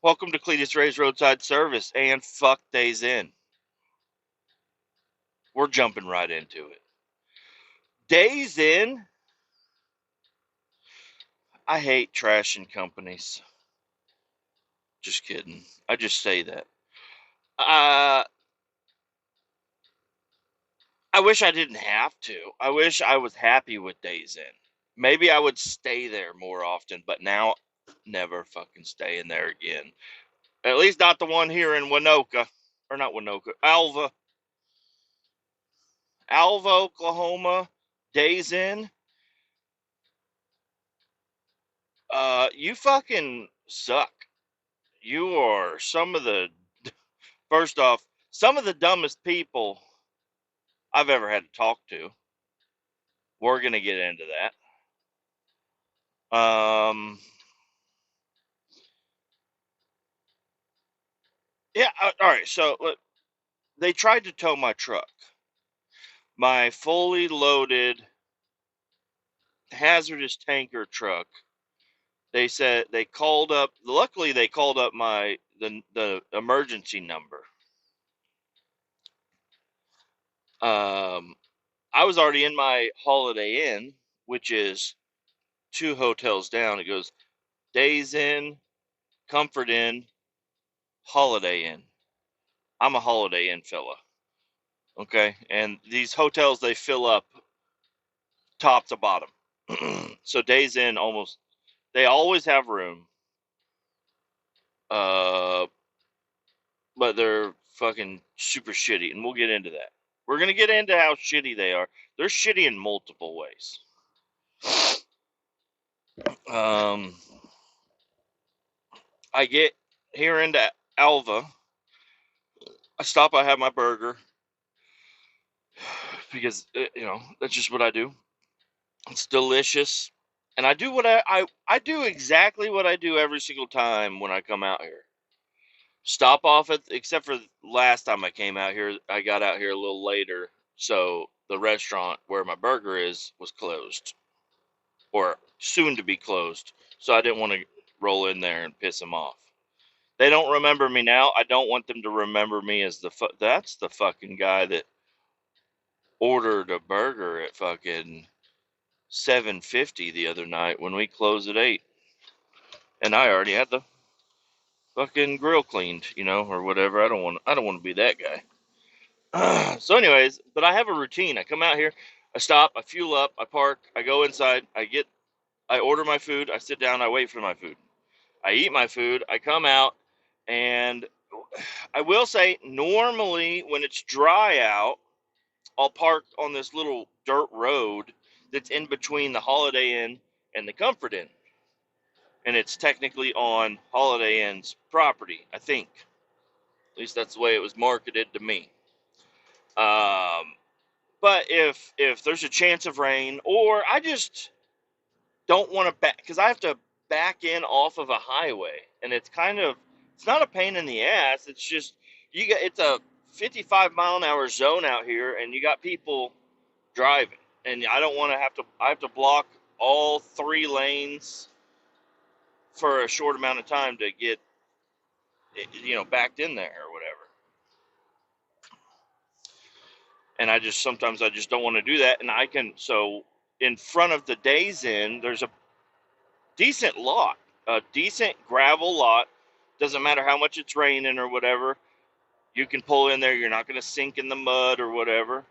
Welcome to Kletus Ray's Roadside Service and fuck Days In. We're jumping right into it. Days In, I hate trashing companies. Just kidding. I just say that. Uh, I wish I didn't have to. I wish I was happy with Days In. Maybe I would stay there more often, but now never fucking stay in there again. At least not the one here in Winoka. Or not Winoka. Alva. Alva, Oklahoma. Days In. You fucking suck. You are first off, some of the dumbest people I've ever had to talk to. We're going to get into that. Yeah, all right. So look, they tried to tow my truck, my fully loaded hazardous tanker truck. They said they called up. Luckily, they called up the emergency number. Um, I was already in my Holiday Inn, which is 2 hotels down. It goes Days Inn, Comfort Inn, Holiday Inn. I'm a Holiday Inn fella. Okay. And these hotels, they fill up top to bottom. So Days Inn they always have room. Uh, but they're fucking super shitty. And we'll get into that. We're going to get into how shitty they are. They're shitty in multiple ways. Um, I get here into Alva. I stop, I have my burger because, that's just what I do. It's delicious. And I do I do exactly what I do every single time when I come out here. Stop off except for last time I came out here, I got out here a little later. So the restaurant where my burger was closed or soon to be closed. So I didn't want to roll in there and piss them off. They don't remember me now. I don't want them to remember me as that's the fucking guy that ordered a burger at fucking 7:50 the other night when we closed at 8, and I already had the fucking grill cleaned, or whatever. I don't want to be that guy. So anyways, but I have a routine. I come out here, I stop, I fuel up, I park, I go inside, I order my food, I sit down, I wait for my food. I eat my food, I come out, and I will say normally when it's dry out, I'll park on this little dirt road that's in between the Holiday Inn and the Comfort Inn. And it's technically on Holiday Inn's property, I think. At least that's the way it was marketed to me. But if there's a chance of rain, or I just don't want to back, because I have to back in off of a highway, and it's not a pain in the ass. It's just it's a 55-mile-an-hour zone out here, and you got people driving, and I don't want to I have to block all 3 lanes for a short amount of time to get backed in there or whatever. And sometimes I just don't want to do that. And so in front of the Days Inn, there's a decent lot, a decent gravel lot. Doesn't matter how much it's raining or whatever. You can pull in there. You're not going to sink in the mud or whatever.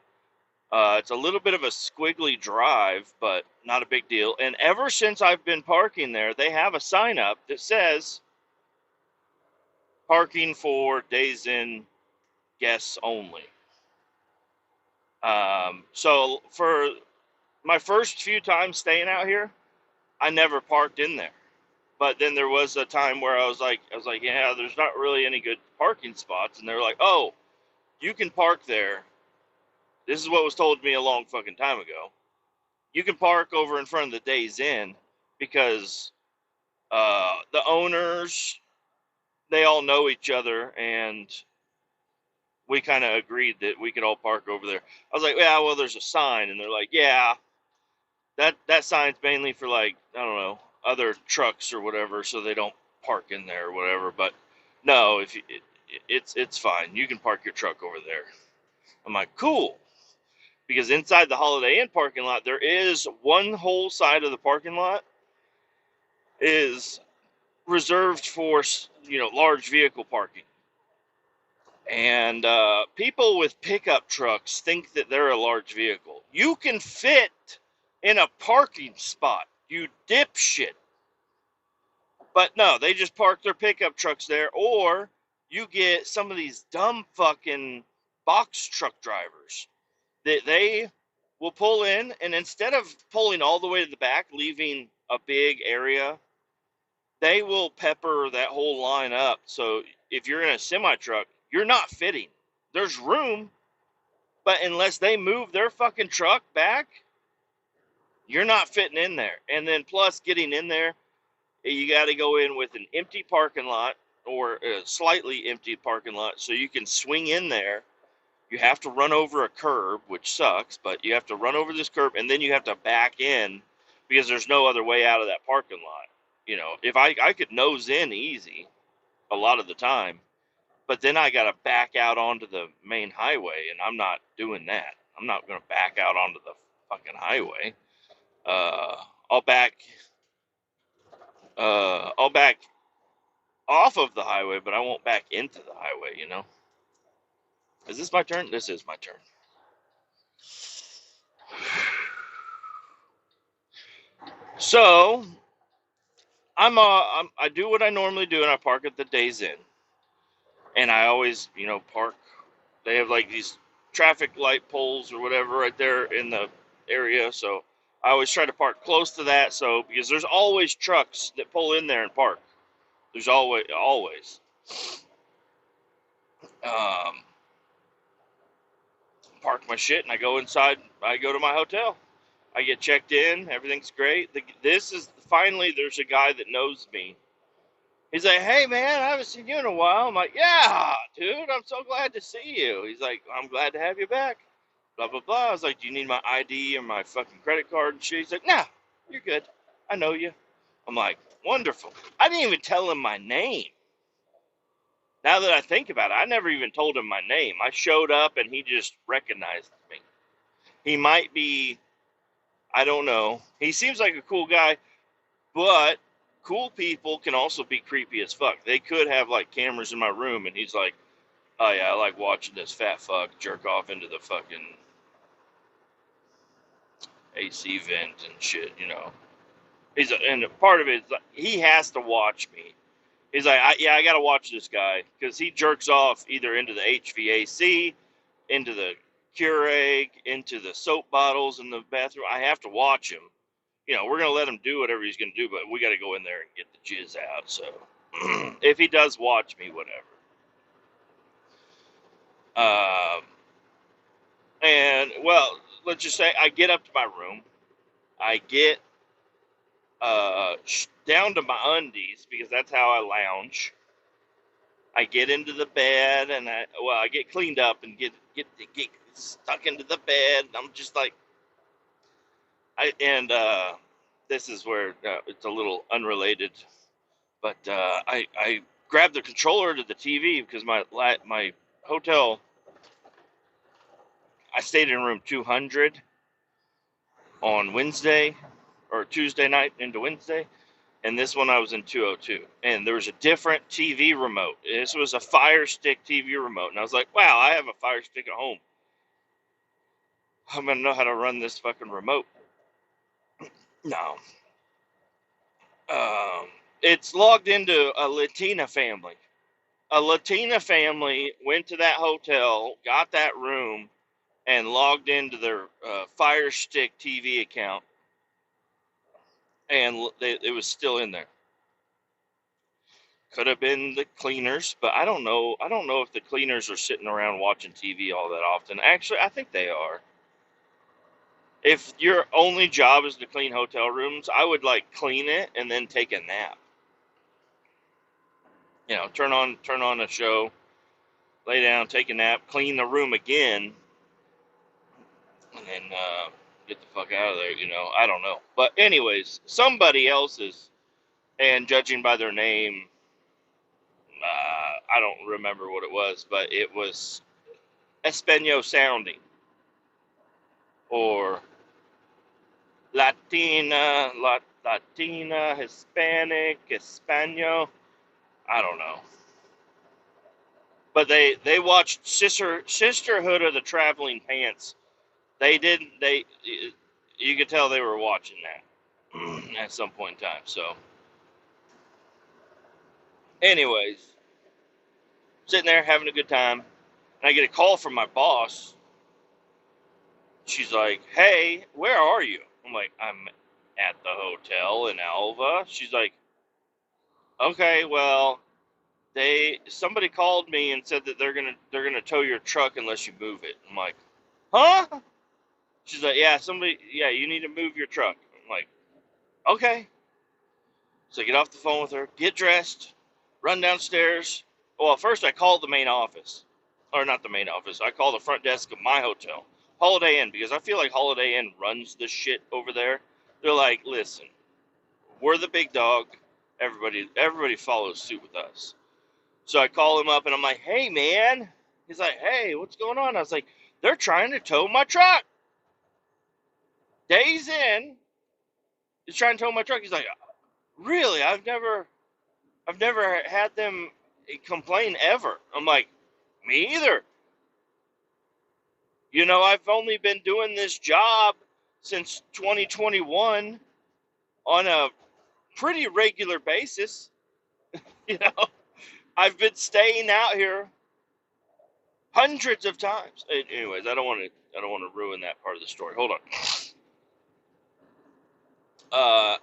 It's a little bit of a squiggly drive, but not a big deal. And ever since I've been parking there, they have a sign up that says parking for Days Inn guests only. So for my first few times staying out here, I never parked in there. But then there was a time where I was like, yeah, there's not really any good parking spots, and they're like, oh, you can park there. This is what was told to me a long fucking time ago. You can park over in front of the Days Inn because the owners, they all know each other, and we kind of agreed that we could all park over there. I was like, yeah, well, there's a sign, and they're like, yeah, that sign's mainly for, like, I don't know, other trucks or whatever, so they don't park in there or whatever. But no, if you, it's fine. You can park your truck over there. I'm like, cool. Because inside the Holiday Inn parking lot, there is one whole side of the parking lot is reserved for, large vehicle parking. And people with pickup trucks think that they're a large vehicle. You can fit in a parking spot, you dipshit. But no, they just park their pickup trucks there, or you get some of these dumb fucking box truck drivers that they will pull in, and instead of pulling all the way to the back, leaving a big area, they will pepper that whole line up. So if you're in a semi truck, you're not fitting. There's room, but unless they move their fucking truck back, you're not fitting in there. And then plus getting in there, you got to go in with an empty parking lot or a slightly empty parking lot so you can swing in there. You have to run over a curb, which sucks, but you have to run over this curb and then you have to back in because there's no other way out of that parking lot. If I could nose in easy a lot of the time, but then I got to back out onto the main highway, and I'm not doing that. I'm not going to back out onto the fucking highway. Uh, I'll back. I'll back off of the highway, but I won't back into the highway. Is this my turn? This is my turn. So I do what I normally do, and I park at the Days Inn, and I always, park. They have like these traffic light poles or whatever right there in the area, so I always try to park close to that. So because there's always trucks that pull in there and park. There's always. Park my shit and I go inside. I go to my hotel. I get checked in. Everything's great. This is finally there's a guy that knows me. He's like, hey man, I haven't seen you in a while. I'm like, yeah, dude, I'm so glad to see you. He's like, I'm glad to have you back. Blah blah blah. I was like, do you need my ID or my fucking credit card and shit? He's like, nah, you're good. I know you. I'm like, wonderful. I didn't even tell him my name. Now that I think about it, I never even told him my name. I showed up and he just recognized me. He might be, I don't know. He seems like a cool guy, but cool people can also be creepy as fuck. They could have like cameras in my room and he's like, oh yeah, I like watching this fat fuck jerk off into the fucking AC vent and shit. And part of it is like, he has to watch me. He's like, I got to watch this guy because he jerks off either into the HVAC, into the Keurig, into the soap bottles in the bathroom. I have to watch him. We're going to let him do whatever he's going to do, but we got to go in there and get the jizz out. So if he does watch me, whatever. And, well, let's just say I get up to my room. I get down to my undies because that's how I lounge. I get into the bed and I get cleaned up and get stuck into the bed. And I'm just like, this is where it's a little unrelated, but I grabbed the controller to the TV because my hotel, I stayed in room 200 on Wednesday or Tuesday night into Wednesday. And this one I was in 202. And there was a different TV remote. This was a Fire Stick TV remote. And I was like, wow, I have a Fire Stick at home. I'm going to know how to run this fucking remote. No. It's logged into a Latina family. A Latina family went to that hotel, got that room, and logged into their Fire Stick TV account. And it was still in there. Could have been the cleaners, but I don't know. I don't know if the cleaners are sitting around watching TV all that often. Actually, I think they are. If your only job is to clean hotel rooms, I would like clean it and then take a nap. Turn on a show, lay down, take a nap, clean the room again, and then get the fuck out of there. I don't know. But anyways, somebody else's And judging by their name, I don't remember what it was, but it was Espanol sounding or Latina, Hispanic, Espanol. I don't know. But they watched Sisterhood of the Traveling Pants. They didn't. You could tell they were watching that at some point in time. So, anyways, sitting there having a good time, and I get a call from my boss. She's like, "Hey, where are you?" I'm like, "I'm at the hotel in Alva." She's like, "Okay, well, somebody called me and said that they're gonna tow your truck unless you move it." I'm like, "Huh?" She's like, yeah, you need to move your truck. I'm like, "Okay." So I get off the phone with her, get dressed, run downstairs. Well, first I called the main office. Or not the main office. I called the front desk of my hotel. Holiday Inn, because I feel like Holiday Inn runs this shit over there. They're like, "Listen, we're the big dog. Everybody follows suit with us." So I call him up and I'm like, "Hey, man." He's like, "Hey, what's going on?" I was like, "They're trying to tow my truck. Days in, he's trying to tow my truck." He's like, "Really? I've never had them complain ever." I'm like, "Me either. I've only been doing this job since 2021 on a pretty regular basis. You know, I've been staying out here hundreds of times." Anyways, I don't want to ruin that part of the story. Hold on.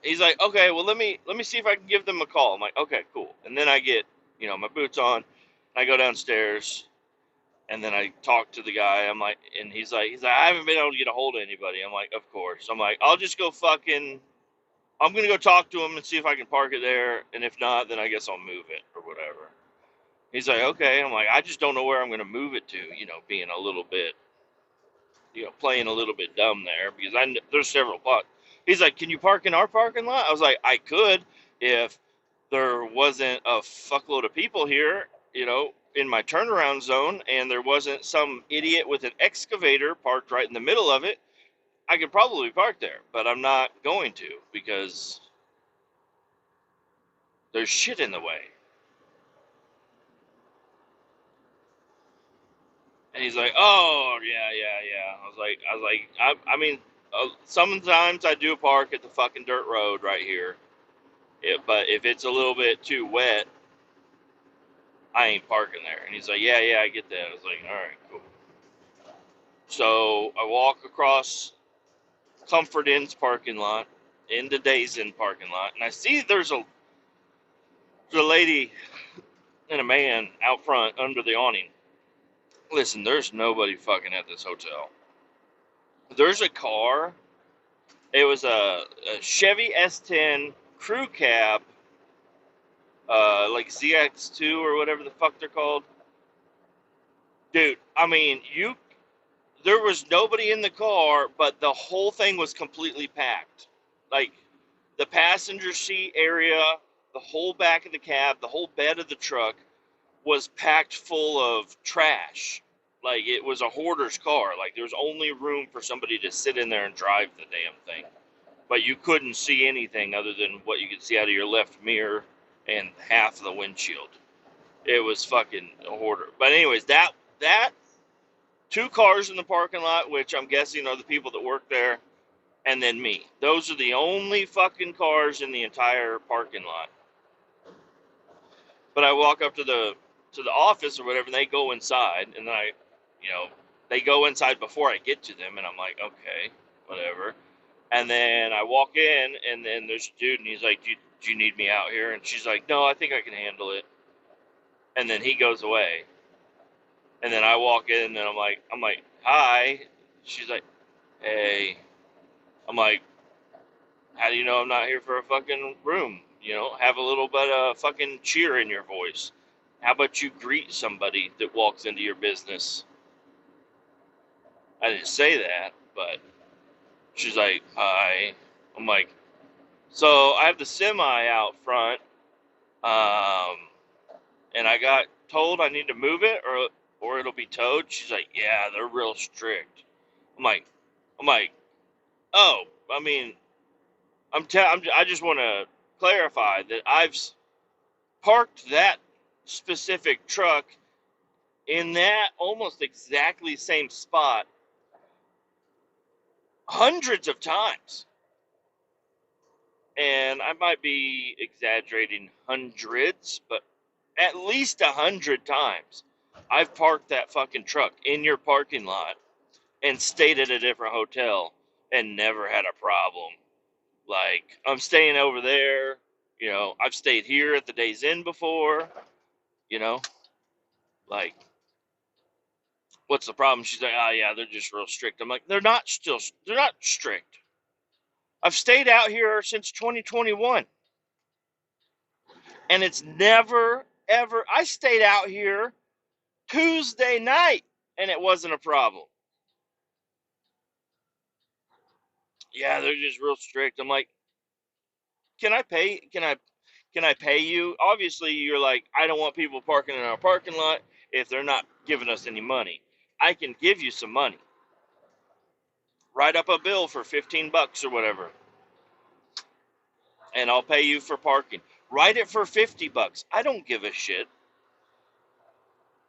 He's like, "Okay, well, let me see if I can give them a call." I'm like, "Okay, cool." And then I get, my boots on, and I go downstairs, and then I talk to the guy. I'm like, and he's like, "I haven't been able to get a hold of anybody." I'm like, "Of course." I'm like, "I'll just go I'm gonna go talk to him and see if I can park it there, and if not, then I guess I'll move it or whatever." He's like, "Okay." I'm like, "I just don't know where I'm gonna move it to." Being a little bit, playing a little bit dumb there because there's several spots. He's like, "Can you park in our parking lot?" I was like, "I could if there wasn't a fuckload of people here, in my turnaround zone, and there wasn't some idiot with an excavator parked right in the middle of it. I could probably park there, but I'm not going to because there's shit in the way." And he's like, "Oh, yeah, yeah, yeah." I mean, sometimes I do park at the fucking dirt road right here. But if it's a little bit too wet, I ain't parking there." And he's like, "Yeah, yeah, I get that." I was like, "All right, cool." So I walk across Comfort Inn's parking lot into Days Inn parking lot, and I see there's a lady and a man out front under the awning. Listen, there's nobody fucking at this hotel. There's a car. It was a Chevy S10 crew cab, like ZX2 or whatever the fuck they're called. Dude, I mean, there was nobody in the car, but the whole thing was completely packed. Like, the passenger seat area, the whole back of the cab, the whole bed of the truck was packed full of trash. Like, it was a hoarder's car. Like, there was only room for somebody to sit in there and drive the damn thing. But you couldn't see anything other than what you could see out of your left mirror and half of the windshield. It was fucking a hoarder. But anyways, that two cars in the parking lot, which I'm guessing are the people that work there, and then me. Those are the only fucking cars in the entire parking lot. But I walk up to the office or whatever, and they go inside, and then they go inside before I get to them, and I'm like, "Okay, whatever." And then I walk in, and then there's a dude, and he's like, Do you need me out here?" And she's like, "No, I think I can handle it." And then he goes away. And then I walk in, and I'm like, "Hi." She's like, "Hey." I'm like, "How do you know I'm not here for a fucking room? Have a little bit of fucking cheer in your voice. How about you greet somebody that walks into your business?" I didn't say that, but she's like, "Hi." I'm like, So I have the semi out front, and I got told I need to move it or it'll be towed. She's like, yeah, they're real strict. I'm like, I'm like, oh, I mean, I just want to clarify that I've parked that specific truck in that almost exactly same spot hundreds of times. And I might be exaggerating hundreds, but at least 100 times I've parked that fucking truck in your parking lot and stayed at a different hotel and never had a problem. Like, I'm staying over there, I've stayed here at the Days Inn before, you know, like, what's the problem? She's like, oh yeah, they're just real strict. I'm like, they're not strict. I've stayed out here since 2021 and it's never, ever, I stayed out here Tuesday night and it wasn't a problem. Yeah, they're just real strict. I'm like, can I pay you? Obviously, you're like, I don't want people parking in our parking lot if they're not giving us any money. I can give you some money. Write up a bill for $15 or whatever, and I'll pay you for parking. Write it for $50. I don't give a shit.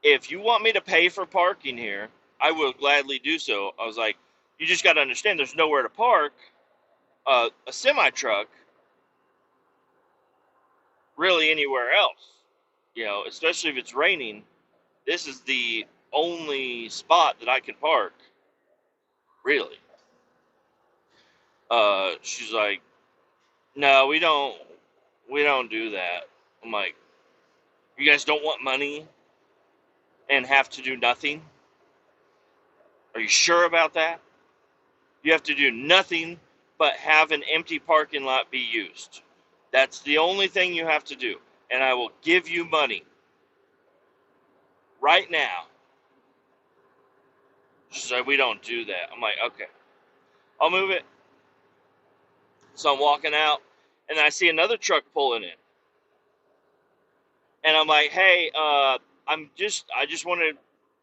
If you want me to pay for parking here, I will gladly do so. I was like, you just got to understand, there's nowhere to park a semi truck really anywhere else. Especially if it's raining. This is the only spot that I can park, really. She's like, no, we don't do that. I'm like, you guys don't want money and have to do nothing? Are you sure about that? You have to do nothing but have an empty parking lot be used. That's the only thing you have to do. And I will give you money right now. She's like, we don't do that. I'm like, okay, I'll move it. So I'm walking out, and I see another truck pulling in. And I'm like, hey, I just want to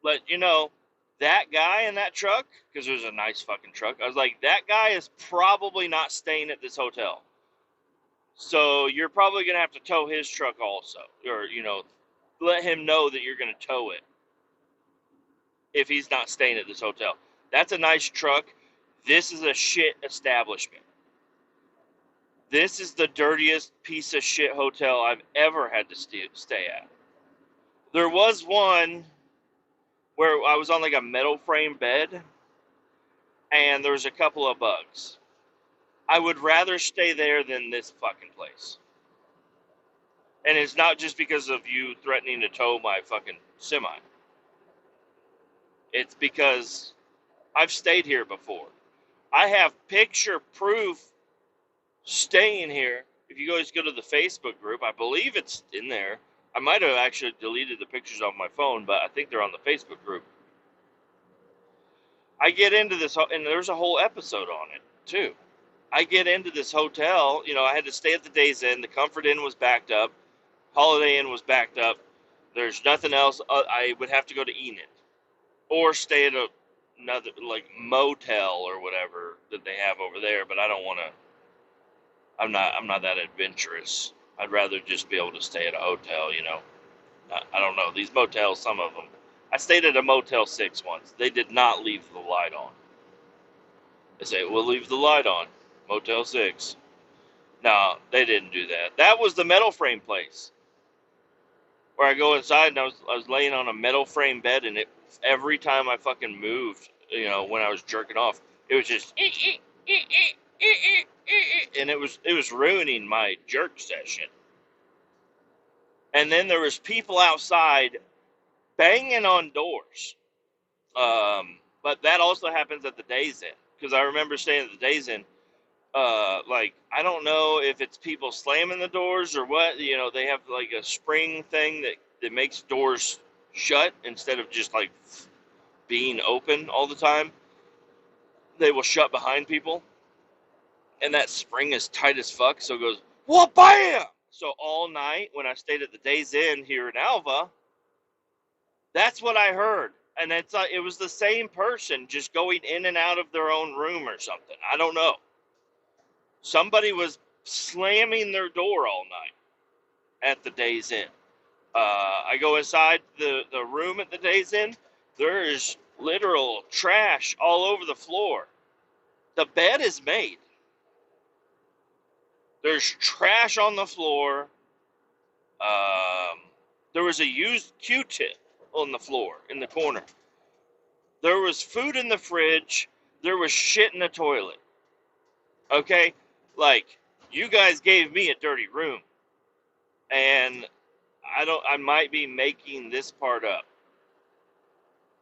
let you know, that guy in that truck, because it was a nice fucking truck, I was like, that guy is probably not staying at this hotel. So you're probably going to have to tow his truck also. Or, let him know that you're going to tow it if he's not staying at this hotel. That's a nice truck. This is a shit establishment. This is the dirtiest piece of shit hotel I've ever had to stay at. There was one where I was on like a metal frame bed and there was a couple of bugs. I would rather stay there than this fucking place. And it's not just because of you threatening to tow my fucking semi. It's because I've stayed here before. I have picture proof staying here. If you guys go to the Facebook group, I believe it's in there. I might have actually deleted the pictures off my phone, but I think they're on the Facebook group. I get into this, and there's a whole episode on it, too. I get into this hotel. I had to stay at the Days Inn. The Comfort Inn was backed up. Holiday Inn was backed up. There's nothing else. I would have to go to Enid. Or stay at another, like, motel or whatever that they have over there, but I don't want to. I'm not that adventurous. I'd rather just be able to stay at a hotel, I don't know. These motels, some of them. I stayed at a Motel 6 once. They did not leave the light on. They say, we'll leave the light on. Motel 6. No, they didn't do that. That was the metal frame place. Where I go inside and I was laying on a metal frame bed, and every time I fucking moved, when I was jerking off, it was just and it was ruining my jerk session. And then there was people outside banging on doors. But that also happens at the Days Inn, because I remember staying at the Days Inn. I don't know if it's people slamming the doors or what. They have like a spring thing that makes doors shut instead of just like being open all the time. They will shut behind people. and that spring is tight as fuck, so it goes, what, bam! So all night when I stayed at the Days Inn here in Alva, that's what I heard. And it was the same person just going in and out of their own room or something. I don't know. Somebody was slamming their door all night at the Days Inn. I go inside the room at the Days Inn. There is literal trash all over the floor. The bed is made. There's trash on the floor. There was a used Q-tip on the floor in the corner. There was food in the fridge. There was shit in the toilet. Okay? Like, you guys gave me a dirty room. And I might be making this part up.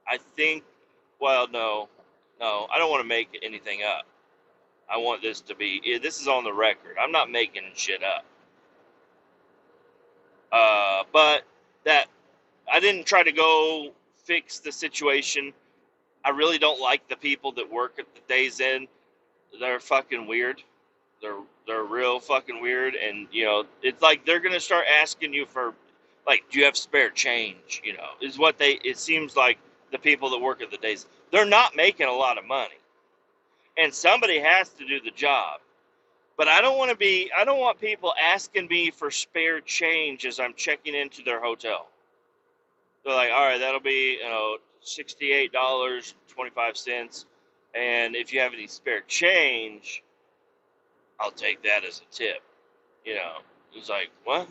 I think, well, no, I don't want to make anything up. I want this to be, this is on the record. I'm not making shit up. But that, I didn't try to go fix the situation. I really don't like the people that work at the Days Inn. They're fucking weird. They're real fucking weird, and you know, it's like they're gonna start asking you for, like, do you have spare change? You know, is what it seems like the people that work at the Days, they're not making a lot of money, and somebody has to do the job. But I don't want people asking me for spare change as I'm checking into their hotel. They're like, all right, that'll be, $68.25, and if you have any spare change, I'll take that as a tip. You know, it's like, what?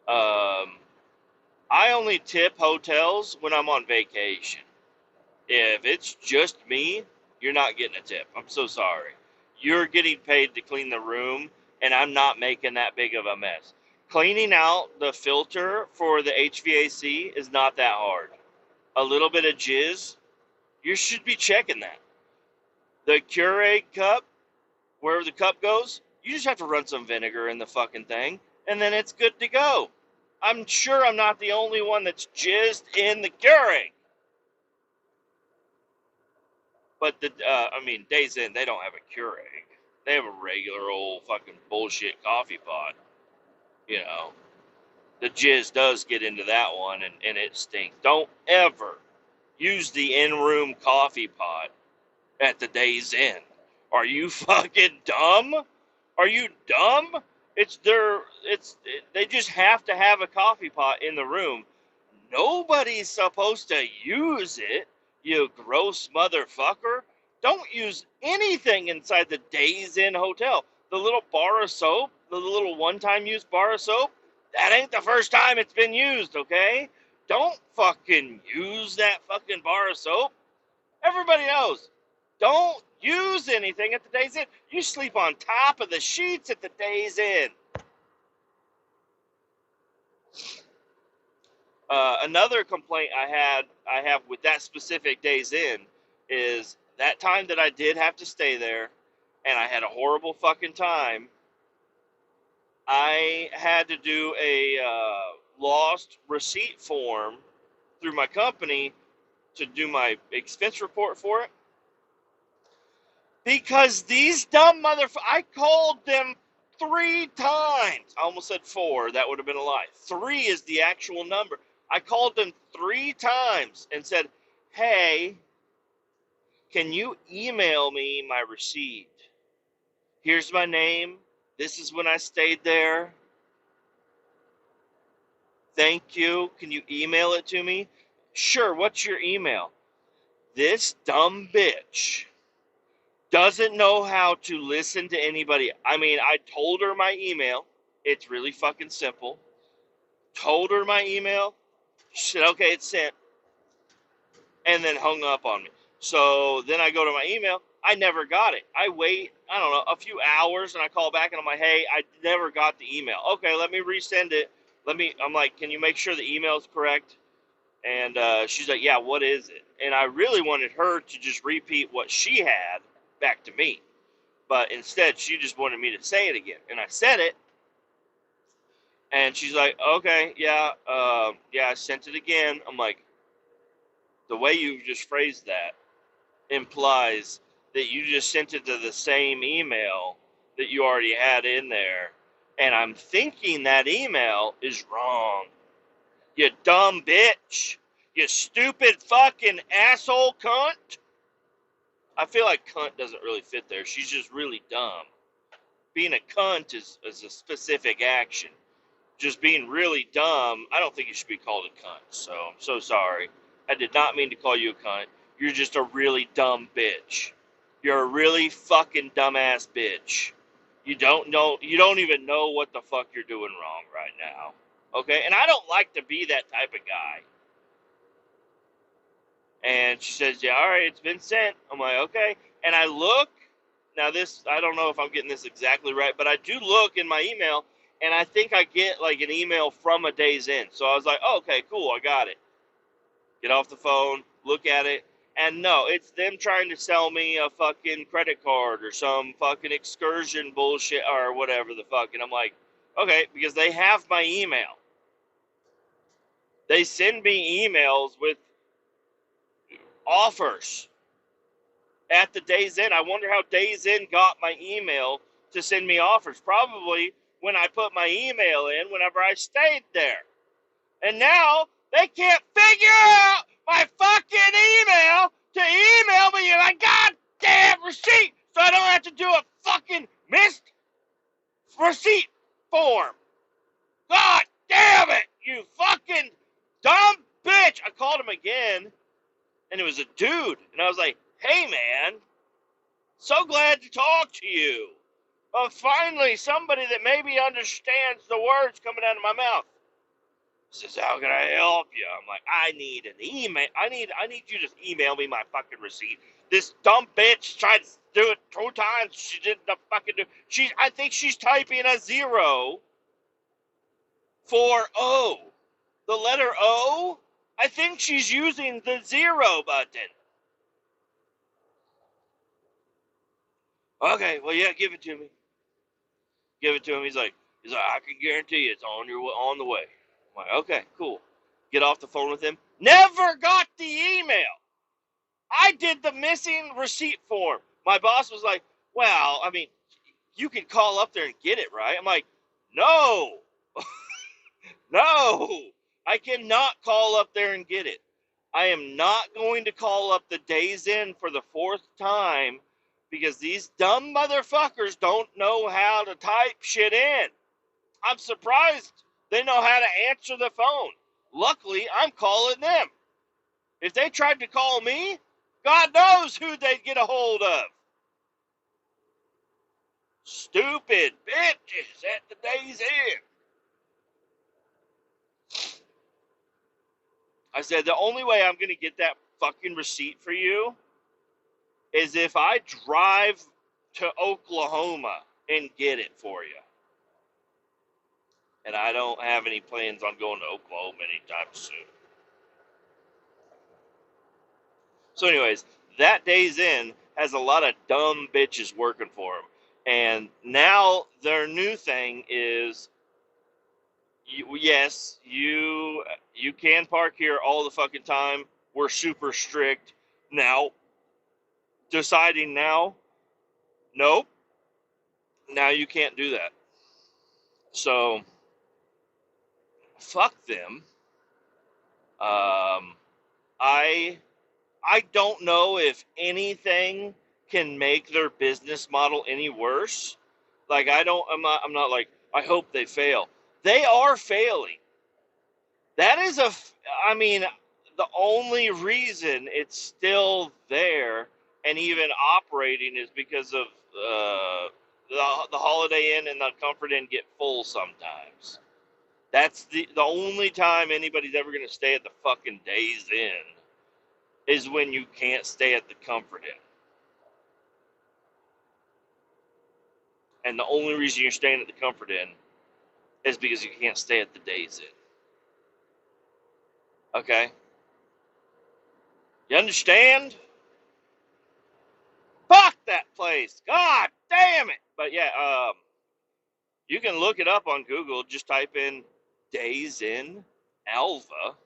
I only tip hotels when I'm on vacation. If it's just me, you're not getting a tip. I'm so sorry. You're getting paid to clean the room, and I'm not making that big of a mess. Cleaning out the filter for the HVAC is not that hard. A little bit of jizz, you should be checking that. The Keurig cup, wherever the cup goes, you just have to run some vinegar in the fucking thing, and then it's good to go. I'm sure I'm not the only one that's jizzed in the Keurig. But Days Inn, they don't have a Keurig. They have a regular old fucking bullshit coffee pot. You know, the jizz does get into that one, and it stinks. Don't ever use the in-room coffee pot at the Days Inn. Are you fucking dumb? Are you dumb? They just have to have a coffee pot in the room. Nobody's supposed to use it, you gross motherfucker. Don't use anything inside the Days Inn hotel. The little bar of soap, the little one-time use bar of soap, that ain't the first time it's been used, okay? Don't fucking use that fucking bar of soap. Everybody knows. Don't use anything at the Days Inn. You sleep on top of the sheets at the Days Inn. Another complaint I have with that specific Days Inn is that time that I did have to stay there, and I had a horrible fucking time. I had to do a lost receipt form through my company to do my expense report for it. Because these dumb motherfuckers, I called them 3 times. I almost said 4. That would have been a lie. 3 is the actual number. I called them 3 times and said, hey, can you email me my receipt? Here's my name. This is when I stayed there. Thank you. Can you email it to me? Sure, what's your email? This dumb bitch doesn't know how to listen to anybody. I mean, I told her my email. It's really fucking simple. Told her my email. She said, okay, it's sent. And then hung up on me. So then I go to my email. I never got it. I wait, I don't know, a few hours, and I call back, and I'm like, hey, I never got the email. Okay, let me resend it. I'm like, can you make sure the email is correct? And she's like, yeah, what is it? And I really wanted her to just repeat what she had back to me. But instead, she just wanted me to say it again. And I said it. And she's like, okay, yeah, I sent it again. I'm like, the way you just phrased that implies that you just sent it to the same email that you already had in there. And I'm thinking that email is wrong. You dumb bitch. You stupid fucking asshole cunt. I feel like cunt doesn't really fit there. She's just really dumb. Being a cunt is a specific action. Just being really dumb, I don't think you should be called a cunt. So I'm so sorry. I did not mean to call you a cunt. You're just a really dumb bitch. You're a really fucking dumbass bitch. You don't even know what the fuck you're doing wrong right now. Okay? And I don't like to be that type of guy. And she says, yeah, all right, it's been sent. I'm like, okay. And I look. Now this, I don't know if I'm getting this exactly right, but I do look in my email, and I think I get like an email from a Days Inn. So I was like, oh, okay, cool, I got it. Get off the phone, look at it, and no, it's them trying to sell me a fucking credit card or some fucking excursion bullshit or whatever the fuck. And I'm like, okay, because they have my email. They send me emails with offers at the Days Inn. I wonder how Days Inn got my email to send me offers. Probably when I put my email in whenever I stayed there. And now they can't figure out my fucking email to email me my goddamn receipt so I don't have to do a fucking missed receipt form. God damn it, you fucking dumb bitch. I called him again, and it was a dude. And I was like, hey, man, so glad to talk to you. Finally, somebody that maybe understands the words coming out of my mouth. Says, how can I help you? I'm like, I need an email. I need you to email me my fucking receipt. This dumb bitch tried to do it 2 times. She didn't fucking do. I think she's typing a 0 for O. The letter O. I think she's using the 0 button. Okay, well, yeah, give it to me. Give it to him. He's like, I can guarantee you it's on the way. I'm like, okay, cool. Get off the phone with him. Never got the email. I did the missing receipt form. My boss was like, well, I mean, you can call up there and get it, right? I'm like, no. No. I cannot call up there and get it. I am not going to call up the Days Inn for the 4th time because these dumb motherfuckers don't know how to type shit in. I'm surprised they know how to answer the phone. Luckily, I'm calling them. If they tried to call me, God knows who they'd get a hold of. Stupid bitches at the Days Inn. I said, the only way I'm going to get that fucking receipt for you is if I drive to Oklahoma and get it for you. And I don't have any plans on going to Oklahoma anytime soon. So anyways, that Days Inn has a lot of dumb bitches working for them. And now their new thing is, yes, you can park here all the fucking time. We're super strict. Now, deciding now, nope. Now you can't do that. So, fuck them. I don't know if anything can make their business model any worse. Like, I'm not like, I hope they fail. They are failing. That is I mean, the only reason it's still there and even operating is because of the Holiday Inn and the Comfort Inn get full sometimes. That's the only time anybody's ever going to stay at the fucking Days Inn is when you can't stay at the Comfort Inn. And the only reason you're staying at the Comfort Inn is because you can't stay at the Days Inn. Okay? You understand? Fuck that place. God damn it. But yeah, you can look it up on Google. Just type in Days Inn Alva,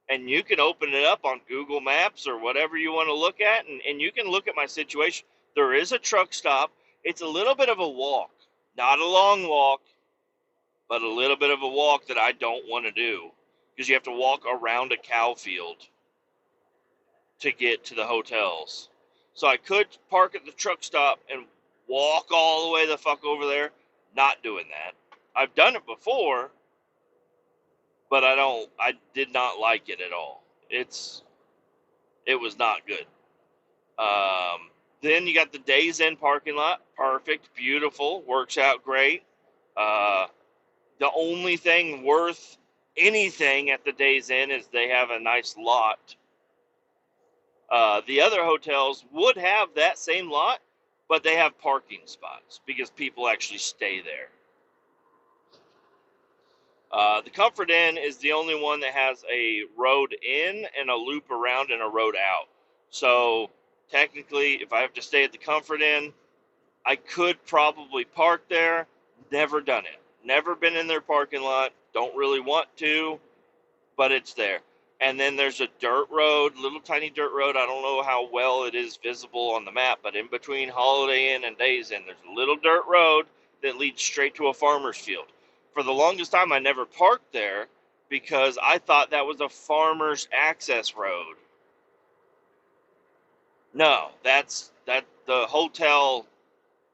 and you can open it up on Google Maps or whatever you want to look at, and you can look at my situation. There is a truck stop. It's a little bit of a walk. Not a long walk, but a little bit of a walk that I don't want to do. Because you have to walk around a cow field to get to the hotels. So I could park at the truck stop and walk all the way the fuck over there. Not doing that. I've done it before, but I did not like it at all. It was not good. Then you got the Days Inn parking lot. Perfect, beautiful, works out great. Uh, the only thing worth anything at the Days Inn is they have a nice lot. The other hotels would have that same lot, but they have parking spots because people actually stay there. The Comfort Inn is the only one that has a road in and a loop around and a road out. So technically, if I have to stay at the Comfort Inn, I could probably park there. Never done it. Never been in their parking lot. Don't really want to, but it's there. And then there's a dirt road, little tiny dirt road. I don't know how well it is visible on the map, but in between Holiday Inn and Days Inn, there's a little dirt road that leads straight to a farmer's field. For the longest time, I never parked there because I thought that was a farmer's access road. No, that's the hotel.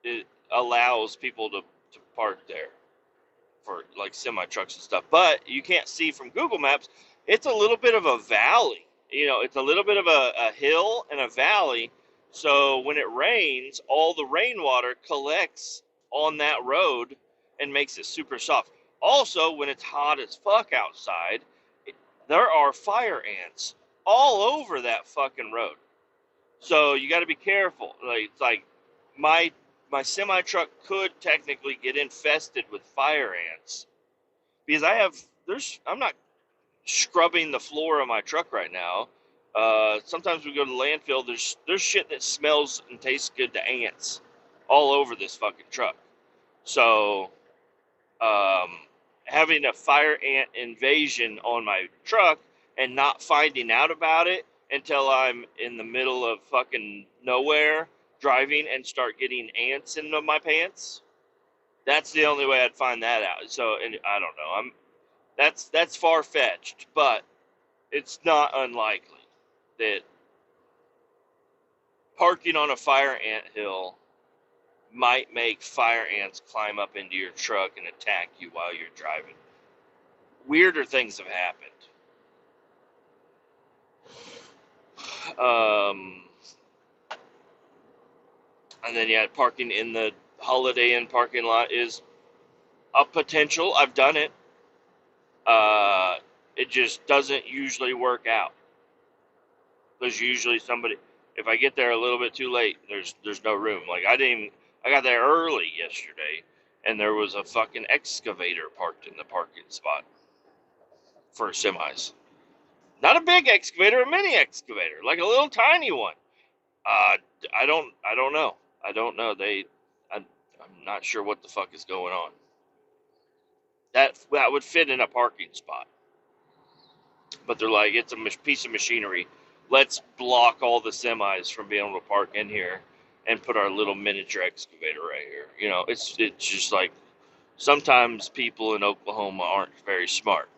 It allows people to park there for like semi trucks and stuff. But you can't see from Google Maps. It's a little bit of a valley. It's a little bit of a hill and a valley. So when it rains, all the rainwater collects on that road and makes it super soft. Also, when it's hot as fuck outside, there are fire ants all over that fucking road. So you got to be careful. It's like my semi truck could technically get infested with fire ants because I'm not scrubbing the floor of my truck right now. Sometimes we go to the landfill. There's shit that smells and tastes good to ants all over this fucking truck. So um, having a fire ant invasion on my truck and not finding out about it until I'm in the middle of fucking nowhere driving and start getting ants into my pants. That's the only way I'd find that out. So, and I don't know. That's far fetched, but it's not unlikely that parking on a fire ant hill might make fire ants climb up into your truck and attack you while you're driving. Weirder things have happened. And then, yeah, parking in the Holiday Inn parking lot is a potential. I've done it. It just doesn't usually work out. There's usually somebody. If I get there a little bit too late, there's no room. Like I got there early yesterday, and there was a fucking excavator parked in the parking spot for semis. Not a big excavator, a mini excavator, like a little tiny one. I don't know. I don't know. I'm not sure what the fuck is going on. That would fit in a parking spot, but they're like, it's a piece of machinery. Let's block all the semis from being able to park in here, and put our little miniature excavator right here. It's just like sometimes people in Oklahoma aren't very smart.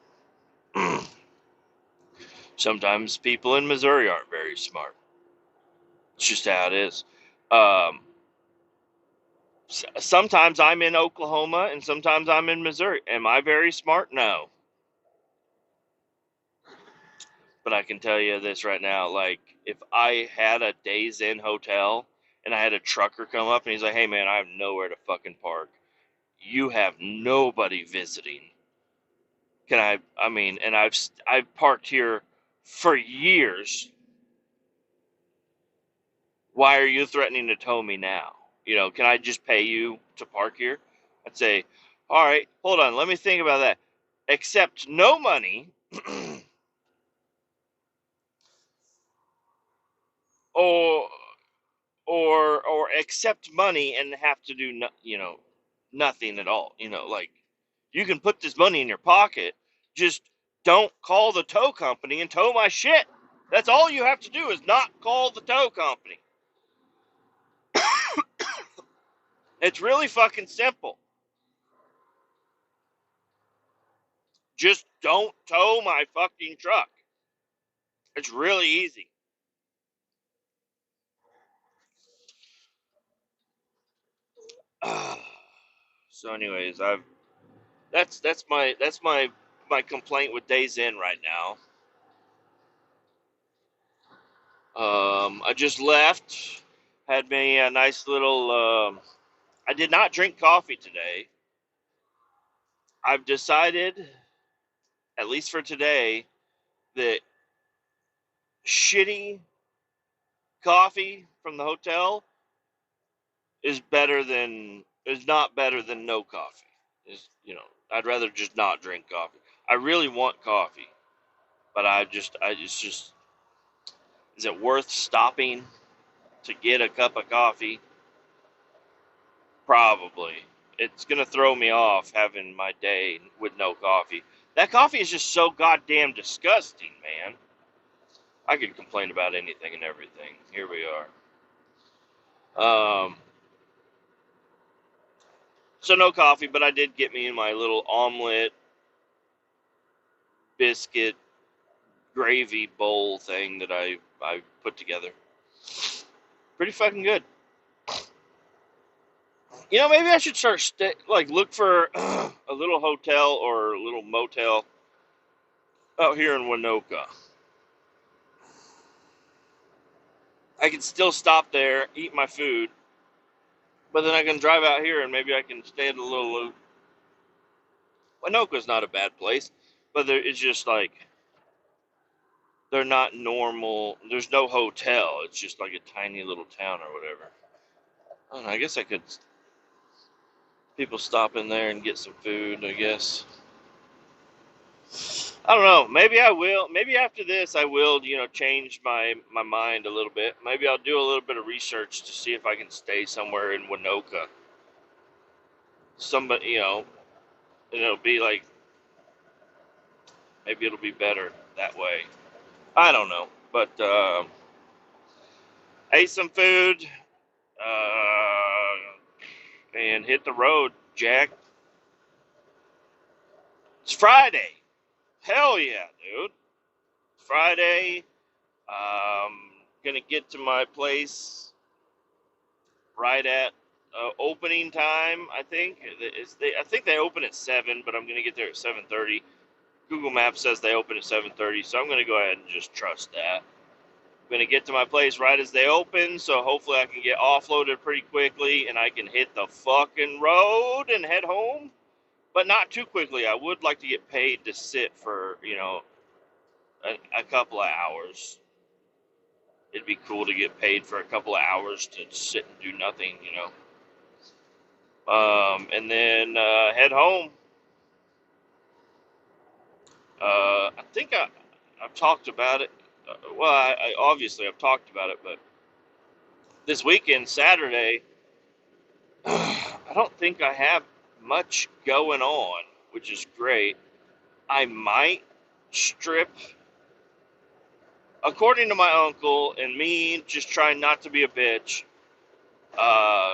Sometimes people in Missouri aren't very smart. It's just how it is. Um, Sometimes I'm in Oklahoma and sometimes I'm in Missouri. Am I very smart? No. But I can tell you this right now, like if I had a Days Inn hotel and I had a trucker come up and he's like, "Hey man, I have nowhere to fucking park. You have nobody visiting. I mean, and I've parked here for years. Why are you threatening to tow me now? Can I just pay you to park here?" I'd say, "All right, hold on, let me think about that. Accept no money or or accept money and have to do nothing at all. Like you can put this money in your pocket, just don't call the tow company and tow my shit. That's all you have to do is not call the tow company." It's really fucking simple. Just don't tow my fucking truck. It's really easy. So, anyways, that's my complaint with Days In right now. I just left, had me a nice little. I did not drink coffee today. I've decided, at least for today, that shitty coffee from the hotel is not better than no coffee. I'd rather just not drink coffee. I really want coffee, but it's just, is it worth stopping to get a cup of coffee? Probably. It's gonna throw me off having my day with no coffee. That coffee is just so goddamn disgusting, man. I could complain about anything and everything. Here we are. So no coffee, but I did get me my little omelet biscuit gravy bowl thing that I put together. Pretty fucking good. Maybe I should start look for a little hotel or a little motel out here in Winoka. I can still stop there, eat my food, but then I can drive out here and maybe I can stay at a little. Winoka's not a bad place, but it's just like they're not normal. There's no hotel. It's just like a tiny little town or whatever. I don't know, I guess I could. People stop in there and get some food, I guess. I don't know. Maybe I will. Maybe after this, I will, change my mind a little bit. Maybe I'll do a little bit of research to see if I can stay somewhere in Winoka. Somebody, and it'll be like, maybe it'll be better that way. I don't know. But, ate some food, and hit the road, Jack. It's Friday. Hell yeah, dude. Friday. Gonna get to my place right at opening time. I think I think they open at 7, but I'm gonna get there at 7:30. Google Maps says they open at 7:30, so I'm gonna go ahead and just trust that. I'm gonna get to my place right as they open, so hopefully I can get offloaded pretty quickly and I can hit the fucking road and head home, but not too quickly. I would like to get paid to sit for a couple of hours. It'd be cool to get paid for a couple of hours to sit and do nothing, and then head home. I think I've talked about it. Well, obviously I've talked about it, but this weekend, Saturday, I don't think I have much going on, which is great. I might strip, according to my uncle and me, just trying not to be a bitch.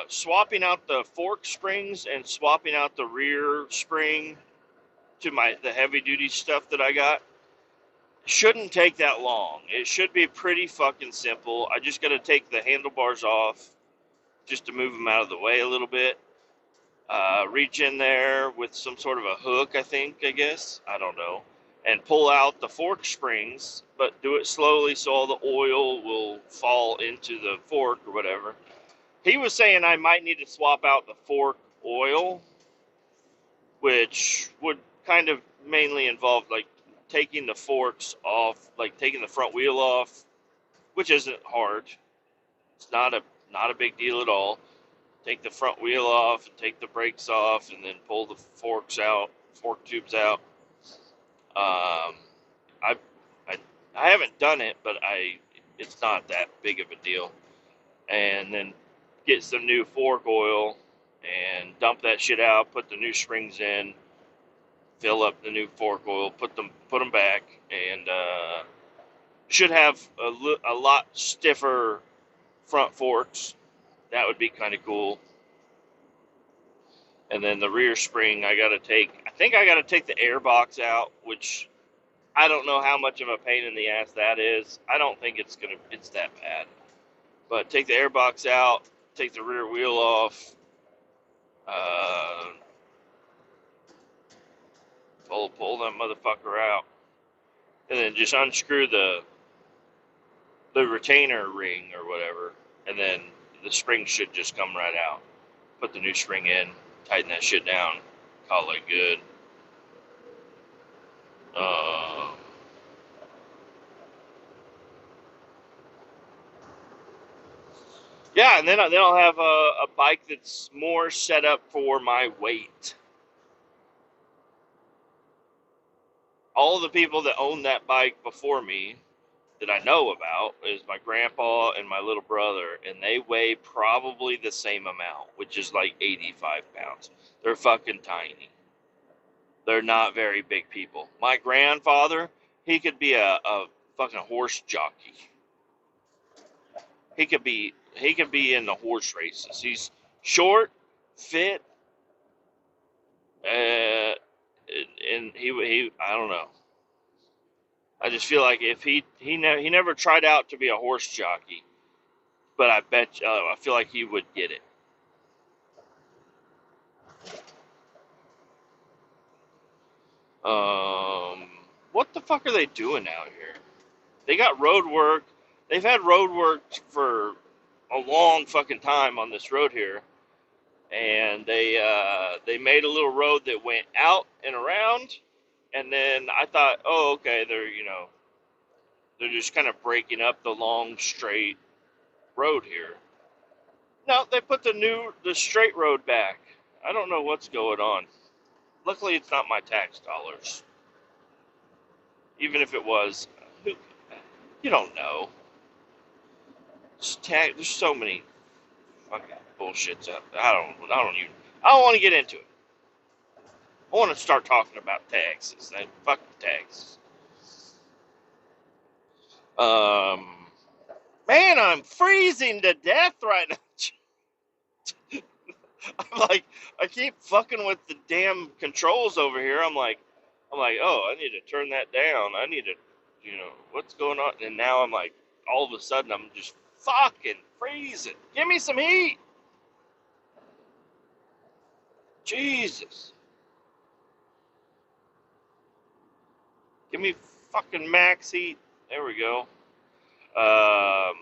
Swapping out the fork springs and swapping out the rear spring to the heavy duty stuff that I got shouldn't take that long. It should be pretty fucking simple. I just got to take the handlebars off just to move them out of the way a little bit. Reach in there with some sort of a hook, I guess. I don't know. And pull out the fork springs, but do it slowly so all the oil will fall into the fork or whatever. He was saying I might need to swap out the fork oil, which would kind of mainly involve like taking the forks off, like taking the front wheel off, which isn't hard. It's not a big deal at all. Take the front wheel off, and take the brakes off, and then pull the fork tubes out. I, I, I haven't done it, but it's not that big of a deal. And then get some new fork oil and dump that shit out. Put the new springs in. Fill up the new fork oil. Put them back, and should have a lot stiffer front forks. That would be kind of cool. And then the rear spring, I think I got to take the air box out, which I don't know how much of a pain in the ass that is. I don't think it's that bad. But take the air box out, take the rear wheel off, uh, pull that motherfucker out, and then just unscrew the retainer ring or whatever, and then the spring should just come right out. Put the new spring in, tighten that shit down, call it good. Uh, yeah, and then I'll have a bike that's more set up for my weight. All the people that owned that bike before me that I know about is my grandpa and my little brother, and they weigh probably the same amount, which is like 85 pounds. They're fucking tiny. They're not very big people. My grandfather, he could be a fucking horse jockey. He could be in the horse races. He's short, fit, and he I don't know. I just feel like if he never tried out to be a horse jockey, but I feel like he would get it. What the fuck are they doing out here? They got road work. They've had road work for a long fucking time on this road here, and they made a little road that went out and around, and then I thought, oh, okay, they're just kind of breaking up the long straight road here. No, they put the straight road back. I don't know what's going on. Luckily, it's not my tax dollars. Even if it was, you don't know. There's so many fucking bullshits up. I don't want to get into it. I want to start talking about taxes. Fuck taxes. Man, I'm freezing to death right now. I'm like, I keep fucking with the damn controls over here. Oh, I need to turn that down. I need to, what's going on? And now I'm like, all of a sudden, I'm just fucking freezing. Give me some heat. Jesus. Give me fucking max heat. There we go. I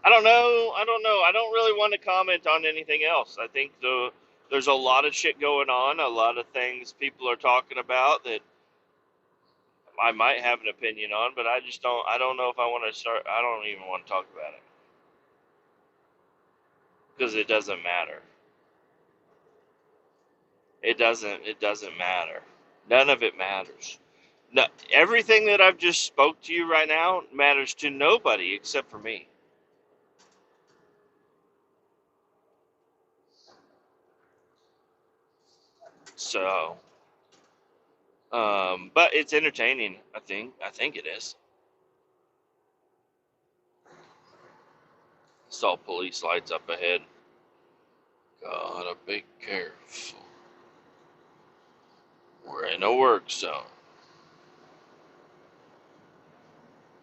don't know. I don't really want to comment on anything else. I think there's a lot of shit going on, a lot of things people are talking about that I might have an opinion on, but I don't know if I want to start. I don't even want to talk about it because it doesn't matter. It doesn't matter. None of it matters. No, everything that I've just spoke to you right now matters to nobody except for me. So, but it's entertaining. I think it is. Saw police lights up ahead. Gotta be careful. We're in a work zone.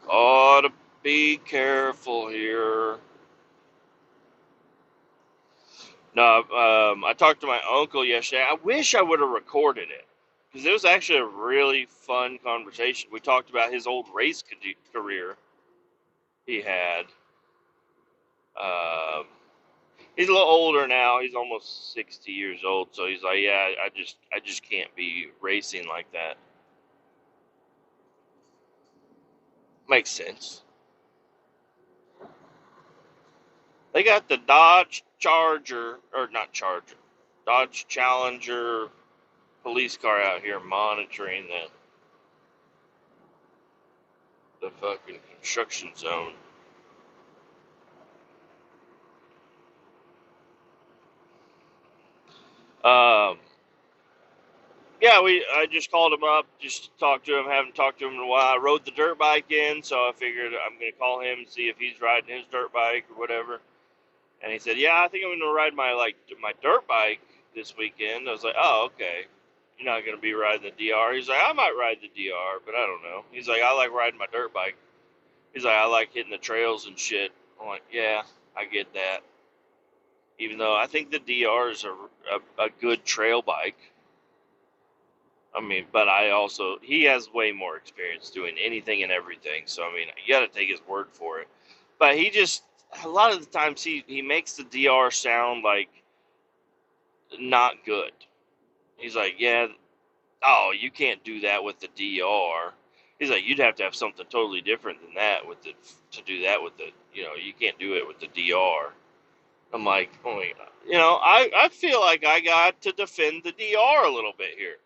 Gotta be careful here. No, I talked to my uncle yesterday. I wish I would have recorded it because it was actually a really fun conversation. We talked about his old race career he had. Um, he's a little older now. He's almost 60 years old. So he's like, yeah, I just can't be racing like that. Makes sense. They got the Dodge Charger, or not Charger, Dodge Challenger police car out here monitoring the fucking construction zone. Um, yeah, I just called him up just to talk to him. Haven't talked to him in a while. I rode the dirt bike in, so I figured I'm gonna call him and see if he's riding his dirt bike or whatever. And he said, yeah, I think I'm going to ride my dirt bike this weekend. I was like, oh, okay. You're not going to be riding the DR. He's like, I might ride the DR, but I don't know. He's like, I like riding my dirt bike. He's like, I like hitting the trails and shit. I'm like, yeah, I get that. Even though I think the DR is a good trail bike. I mean, but he has way more experience doing anything and everything. So, I mean, you got to take his word for it. But a lot of the times he makes the DR sound like not good. He's like, yeah, oh, you can't do that with the DR. He's like, you'd have to have something totally different than that to do that with the, you can't do it with the DR. I'm like, oh my God. I feel like I got to defend the DR a little bit here.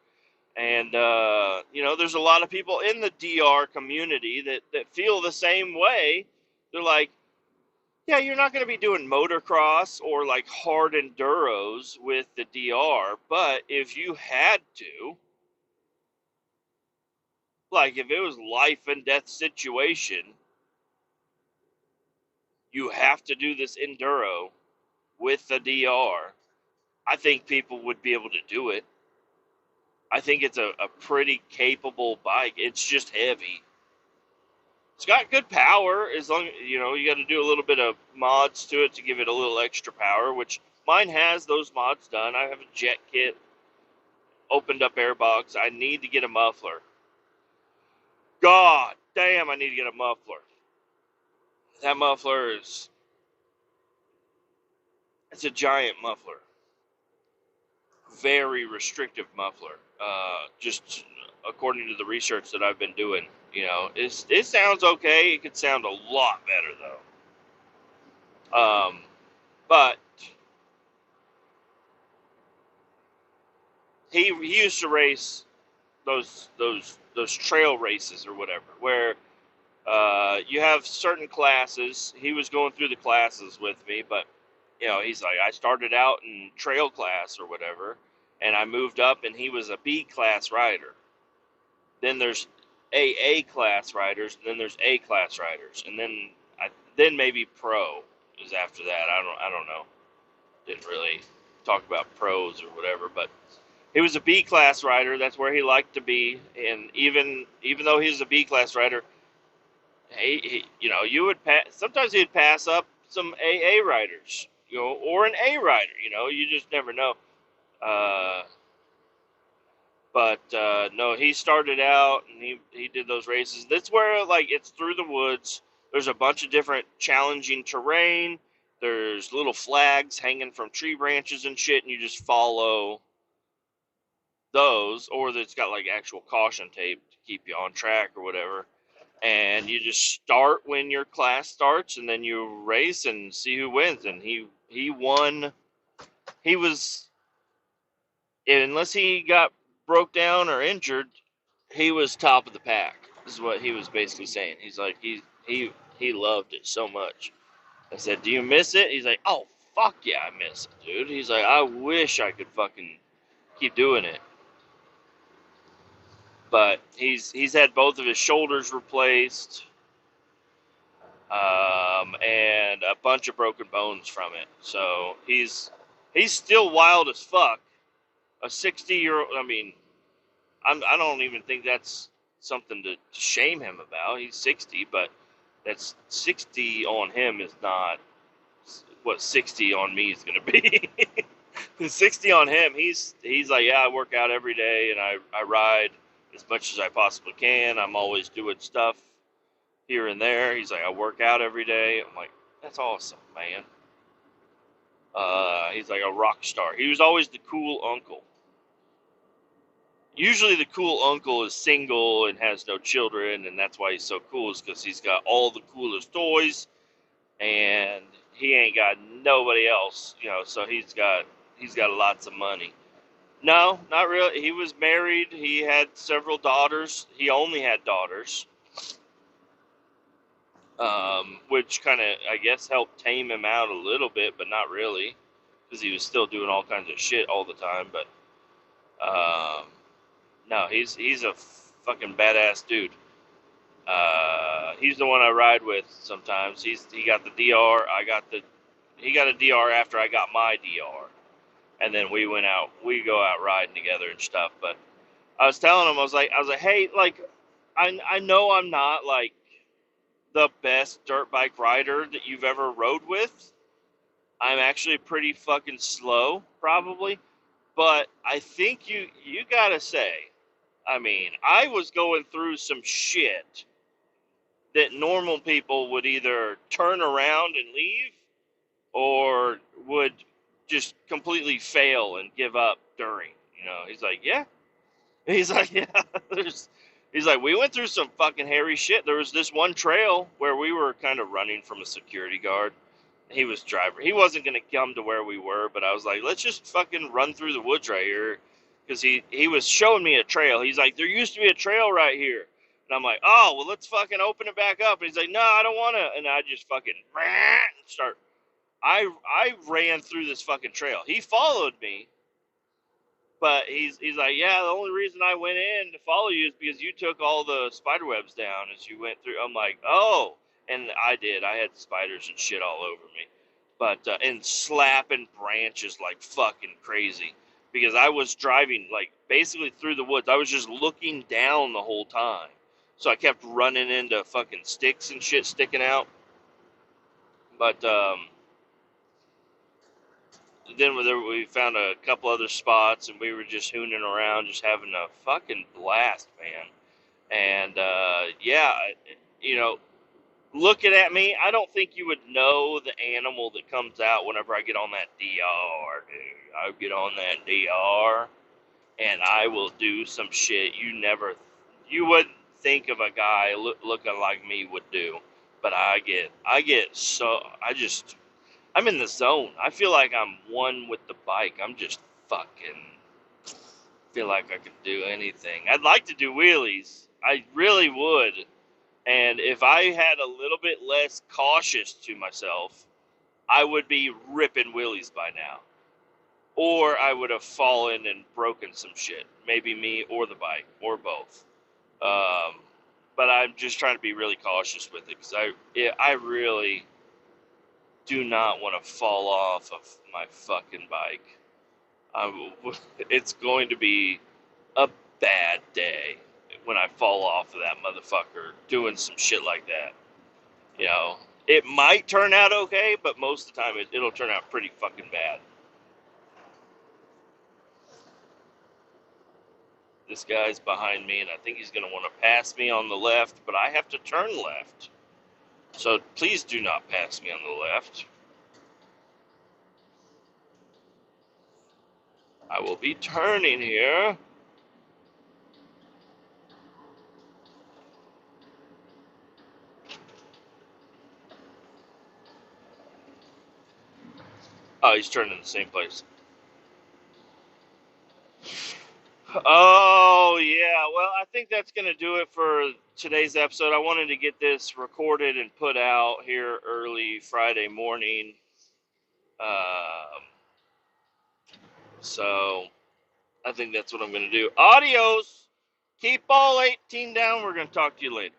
And, there's a lot of people in the DR community that feel the same way. They're like, yeah, you're not going to be doing motocross or like hard enduros with the DR, but if you had to, like if it was life and death situation, you have to do this enduro with the DR. I think people would be able to do it. I think it's a pretty capable bike. It's just heavy. It's got good power as long you got to do a little bit of mods to it to give it a little extra power, which mine has those mods done. I have a jet kit, opened up airbox. I need to get a muffler. God damn, I need to get a muffler. That muffler it's a giant muffler. Very restrictive muffler. Just according to the research that I've been doing, it sounds okay. It could sound a lot better though. But he used to race those trail races or whatever, where you have certain classes. He was going through the classes with me, but he's like, I started out in trail class or whatever, and I moved up, and he was a B class rider. Then there's AA class riders, and then there's A class riders, and then maybe pro is after that. I don't know. Didn't really talk about pros or whatever, but he was a B class rider. That's where he liked to be, and even though he was a B class rider, you would sometimes he'd pass up some AA riders, or an A rider. You just never know. Uh, but no, he started out and he did those races. That's where like it's through the woods. There's a bunch of different challenging terrain. There's little flags hanging from tree branches and shit, and you just follow those, or it's got like actual caution tape to keep you on track or whatever. And you just start when your class starts, and then you race and see who wins. And he won. He was, unless he got broke down or injured, he was top of the pack. This is what he was basically saying. He's like he loved it so much. I said, "Do you miss it?" He's like, "Oh fuck yeah, I miss it, dude." He's like, "I wish I could fucking keep doing it." But he's had both of his shoulders replaced, and a bunch of broken bones from it. So he's still wild as fuck. A 60-year-old. I mean, I don't even think that's something to shame him about. He's 60, but that's 60 on him is not what 60 on me is going to be. 60 on him, he's like, yeah, I work out every day and I ride as much as I possibly can. I'm always doing stuff here and there. He's like, I work out every day. I'm like, that's awesome, man. He's like a rock star. He was always the cool uncle. Usually the cool uncle is single and has no children, and that's why he's so cool, is because he's got all the coolest toys, and he ain't got nobody else, so he's got lots of money. No, not really. He was married. He had several daughters. He only had daughters, which kind of, I guess, helped tame him out a little bit, but not really, because he was still doing all kinds of shit all the time. But no, he's a fucking badass dude. He's the one I ride with sometimes. He got the DR. I got the He got a DR after I got my DR, and then we go out riding together and stuff. But I was telling him, I was like, hey, like, I know I'm not like the best dirt bike rider that you've ever rode with. I'm actually pretty fucking slow, probably. But I think you gotta say, I mean, I was going through some shit that normal people would either turn around and leave or would just completely fail and give up during. He's like, yeah. He's like, yeah. He's like, we went through some fucking hairy shit. There was this one trail where we were kind of running from a security guard. He was driver. He wasn't gonna come to where we were, but I was like, let's just fucking run through the woods right here, because he was showing me a trail. He's like, there used to be a trail right here, and I'm like, oh well, let's fucking open it back up. And he's like, no, I don't want to, and I just fucking start. I ran through this fucking trail. He followed me, but he's like, yeah, the only reason I went in to follow you is because you took all the spider webs down as you went through. I'm like, oh, and I did. I had spiders and shit all over me, but and slapping branches like fucking crazy because I was driving like basically through the woods. I was just looking down the whole time, so I kept running into fucking sticks and shit sticking out. But then we found a couple other spots, and we were just hooning around, just having a fucking blast, man. And yeah, you know, looking at me, I don't think you would know the animal that comes out whenever I get on that DR, dude. I get on that DR, and I will do some shit you wouldn't think of a guy looking like me would do. But I'm in the zone. I feel like I'm one with the bike. I'm just fucking feel like I can do anything. I'd like to do wheelies. I really would. And if I had a little bit less cautious to myself, I would be ripping wheelies by now. Or I would have fallen and broken some shit. Maybe me or the bike, or both. Um, but I'm just trying to be really cautious with it because I really do not want to fall off of my fucking bike. It's going to be a bad day when I fall off of that motherfucker doing some shit like that. You know, it might turn out okay, but most of the time it'll turn out pretty fucking bad. This guy's behind me, and I think he's going to want to pass me on the left, but I have to turn left. So please do not pass me on the left. I will be turning here. Oh, he's turning in the same place. Oh, yeah. Well, I think that's going to do it for today's episode. I wanted to get this recorded and put out here early Friday morning. So I think that's what I'm going to do. Adios. Keep all 18 down. We're going to talk to you later.